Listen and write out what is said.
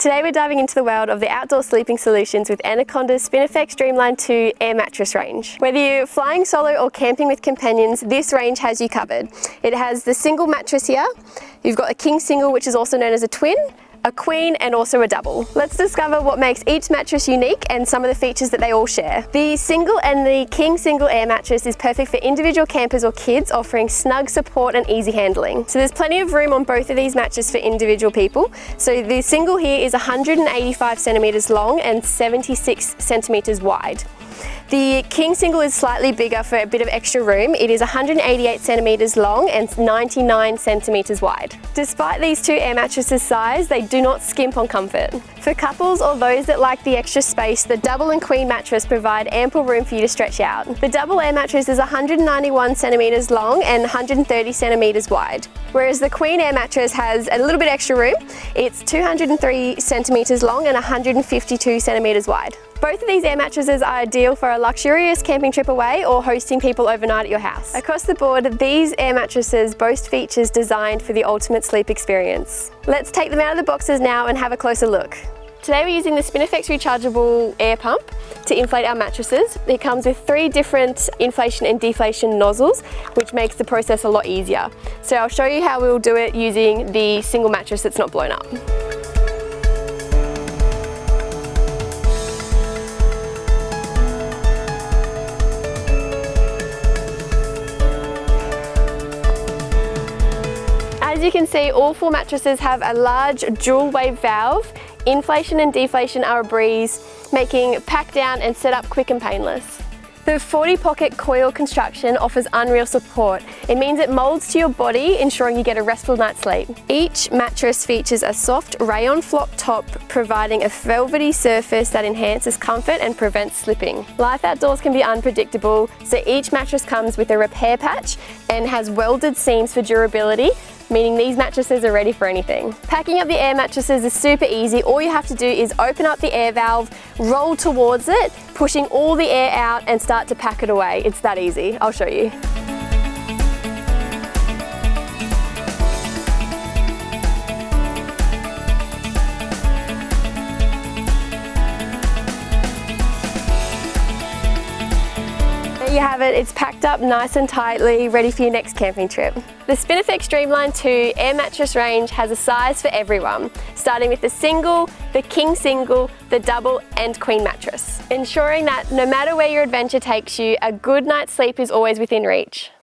Today we're diving into the world of the outdoor sleeping solutions with Anaconda's Spinifex Dreamline 2 air mattress range. Whether you're flying solo or camping with companions, this range has you covered. It has the single mattress here. You've got a king single, which is also known as a twin, a queen, and also a double. Let's discover what makes each mattress unique and some of the features that they all share. The single and the king single air mattress is perfect for individual campers or kids, offering snug support and easy handling. So there's plenty of room on both of these mattresses for individual people. So the single here is 185 centimeters long and 76 centimeters wide. The king single is slightly bigger for a bit of extra room. It is 188 centimeters long and 99 centimeters wide. Despite these two air mattresses' size, they do not skimp on comfort. For couples or those that like the extra space, the double and queen mattress provide ample room for you to stretch out. The double air mattress is 191 centimeters long and 130 centimeters wide, whereas the queen air mattress has a little bit extra room. It's 203 centimeters long and 152 centimeters wide. Both of these air mattresses are ideal for a luxurious camping trip away or hosting people overnight at your house. Across the board, these air mattresses boast features designed for the ultimate sleep experience. Let's take them out of the boxes now and have a closer look. Today we're using the Spinifex rechargeable air pump to inflate our mattresses. It comes with 3 different inflation and deflation nozzles, which makes the process a lot easier. So I'll show you how we'll do it using the single mattress that's not blown up. As you can see, all 4 mattresses have a large dual wave valve. Inflation and deflation are a breeze, making pack down and set up quick and painless. The 40 pocket coil construction offers unreal support. It means it molds to your body, ensuring you get a restful night's sleep. Each mattress features a soft rayon flop top, providing a velvety surface that enhances comfort and prevents slipping. Life outdoors can be unpredictable, so each mattress comes with a repair patch and has welded seams for durability, meaning these mattresses are ready for anything. Packing up the air mattresses is super easy. All you have to do is open up the air valve, roll towards it, pushing all the air out and start to pack it away. It's that easy. I'll show you. There you have it, it's packed up nice and tightly, ready for your next camping trip. The Spinifex Dreamline 2 air mattress range has a size for everyone, starting with the single, the king single, the double and queen mattress, ensuring that no matter where your adventure takes you, a good night's sleep is always within reach.